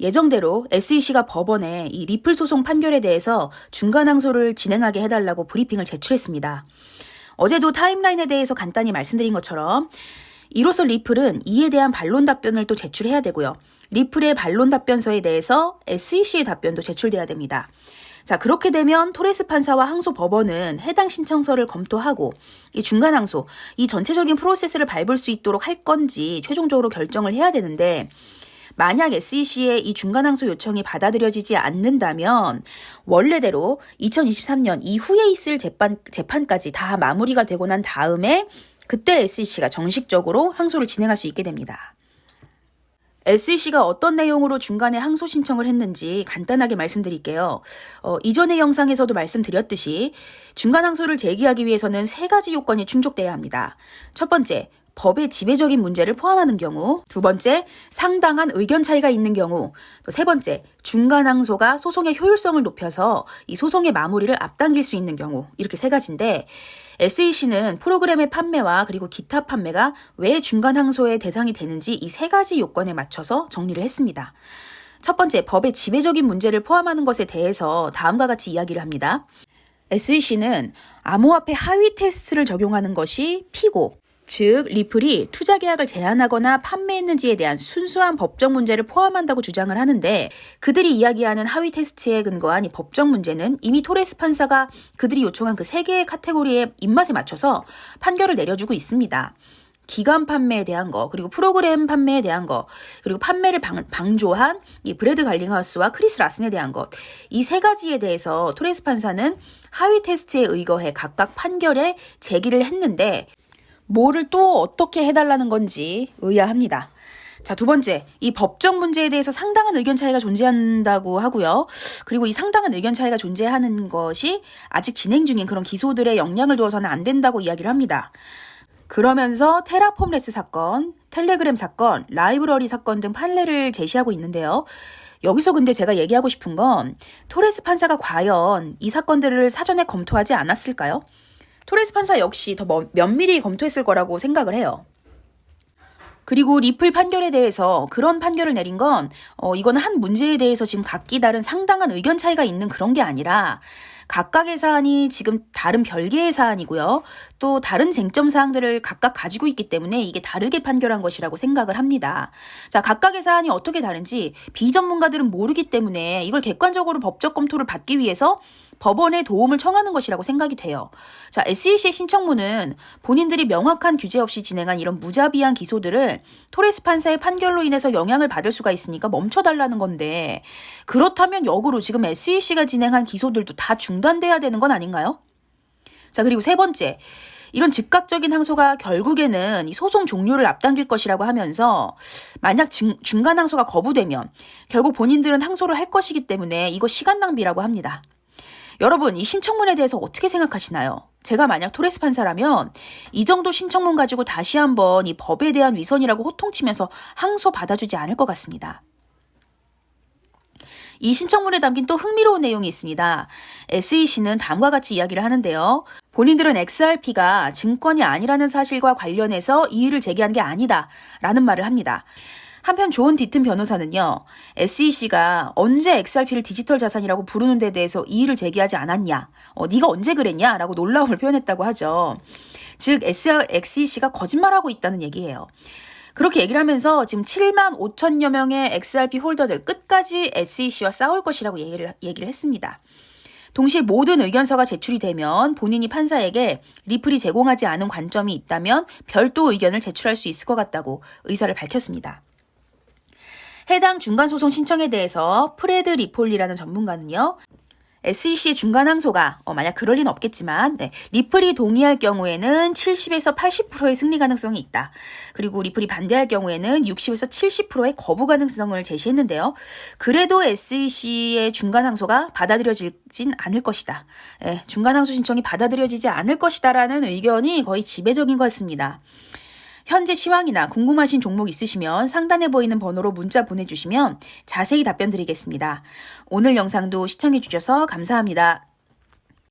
예정대로 SEC가 법원에 이 리플 소송 판결에 대해서 중간 항소를 진행하게 해달라고 브리핑을 제출했습니다. 어제도 타임라인에 대해서 간단히 말씀드린 것처럼 이로써 리플은 이에 대한 반론 답변을 또 제출해야 되고요. 리플의 반론 답변서에 대해서 SEC의 답변도 제출돼야 됩니다. 자, 그렇게 되면 토레스 판사와 항소 법원은 해당 신청서를 검토하고 이 중간 항소, 이 전체적인 프로세스를 밟을 수 있도록 할 건지 최종적으로 결정을 해야 되는데, 만약 SEC의 이 중간 항소 요청이 받아들여지지 않는다면 원래대로 2023년 이후에 있을 재판까지 다 마무리가 되고 난 다음에 그때 SEC가 정식적으로 항소를 진행할 수 있게 됩니다. SEC가 어떤 내용으로 중간에 항소 신청을 했는지 간단하게 말씀드릴게요. 이전의 영상에서도 말씀드렸듯이 중간 항소를 제기하기 위해서는 3가지 요건이 충족돼야 합니다. 첫 번째, 법의 지배적인 문제를 포함하는 경우, 두 번째, 상당한 의견 차이가 있는 경우, 또 세 번째, 중간 항소가 소송의 효율성을 높여서 이 소송의 마무리를 앞당길 수 있는 경우, 이렇게 3가지인데 SEC는 프로그램의 판매와 그리고 기타 판매가 왜 중간 항소의 대상이 되는지 이 3가지 요건에 맞춰서 정리를 했습니다. 첫 번째, 법의 지배적인 문제를 포함하는 것에 대해서 다음과 같이 이야기를 합니다. SEC는 암호화폐 하위 테스트를 적용하는 것이 피고, 즉 리플이 투자 계약을 제한하거나 판매했는지에 대한 순수한 법적 문제를 포함한다고 주장을 하는데, 그들이 이야기하는 하위 테스트에 근거한 이 법적 문제는 이미 토레스 판사가 그들이 요청한 그 3개의 카테고리의 입맛에 맞춰서 판결을 내려주고 있습니다. 기간 판매에 대한 거, 그리고 프로그램 판매에 대한 거, 그리고 판매를 방조한 이 브래드 갈링하우스와 크리스 라슨에 대한 것, 이 3가지에 대해서 토레스 판사는 하위 테스트에 의거해 각각 판결에 제기를 했는데, 뭐를 또 어떻게 해달라는 건지 의아합니다. 자, 두 번째, 이 법적 문제에 대해서 상당한 의견 차이가 존재한다고 하고요. 그리고 이 상당한 의견 차이가 존재하는 것이 아직 진행 중인 그런 기소들에 영향을 두어서는 안 된다고 이야기를 합니다. 그러면서 테라폼레스 사건, 텔레그램 사건, 라이브러리 사건 등 판례를 제시하고 있는데요. 여기서 근데 제가 얘기하고 싶은 건 토레스 판사가 과연 이 사건들을 사전에 검토하지 않았을까요? 토레스 판사 역시 더 면밀히 검토했을 거라고 생각을 해요. 그리고 리플 판결에 대해서 그런 판결을 내린 건 이거는 한 문제에 대해서 지금 각기 다른 상당한 의견 차이가 있는 그런 게 아니라 각각의 사안이 지금 다른 별개의 사안이고요. 또 다른 쟁점 사항들을 각각 가지고 있기 때문에 이게 다르게 판결한 것이라고 생각을 합니다. 자, 각각의 사안이 어떻게 다른지 비전문가들은 모르기 때문에 이걸 객관적으로 법적 검토를 받기 위해서 법원의 도움을 청하는 것이라고 생각이 돼요. 자, SEC의 신청문은 본인들이 명확한 규제 없이 진행한 이런 무자비한 기소들을 토레스 판사의 판결로 인해서 영향을 받을 수가 있으니까 멈춰달라는 건데, 그렇다면 역으로 지금 SEC가 진행한 기소들도 다 중단돼야 되는 건 아닌가요? 자, 그리고 세 번째, 이런 즉각적인 항소가 결국에는 이 소송 종료를 앞당길 것이라고 하면서 만약 중간 항소가 거부되면 결국 본인들은 항소를 할 것이기 때문에 이거 시간 낭비라고 합니다. 여러분, 이 신청문에 대해서 어떻게 생각하시나요? 제가 만약 토레스 판사라면 이 정도 신청문 가지고 다시 한번 이 법에 대한 위선이라고 호통치면서 항소 받아주지 않을 것 같습니다. 이 신청문에 담긴 또 흥미로운 내용이 있습니다. SEC는 다음과 같이 이야기를 하는데요. 본인들은 XRP가 증권이 아니라는 사실과 관련해서 이의를 제기한 게 아니다 라는 말을 합니다. 한편 존 디튼 변호사는요, SEC가 언제 XRP를 디지털 자산이라고 부르는 데 대해서 이의를 제기하지 않았냐, 네가 언제 그랬냐 라고 놀라움을 표현했다고 하죠. 즉 SEC가 거짓말하고 있다는 얘기예요. 그렇게 얘기를 하면서 지금 7만 5천여 명의 XRP 홀더들 끝까지 SEC와 싸울 것이라고 얘기를 했습니다. 동시에 모든 의견서가 제출이 되면 본인이 판사에게 리플이 제공하지 않은 관점이 있다면 별도 의견을 제출할 수 있을 것 같다고 의사를 밝혔습니다. 해당 중간소송 신청에 대해서 프레드 리폴리라는 전문가는요, SEC의 중간 항소가 만약 그럴 리는 없겠지만 리플이 동의할 경우에는 70에서 80%의 승리 가능성이 있다. 그리고 리플이 반대할 경우에는 60에서 70%의 거부 가능성을 제시했는데요. 그래도 SEC의 중간 항소가 받아들여지진 않을 것이다. 중간 항소 신청이 받아들여지지 않을 것이다라는 의견이 거의 지배적인 것 같습니다. 현재 시황이나 궁금하신 종목 있으시면 상단에 보이는 번호로 문자 보내주시면 자세히 답변 드리겠습니다. 오늘 영상도 시청해 주셔서 감사합니다.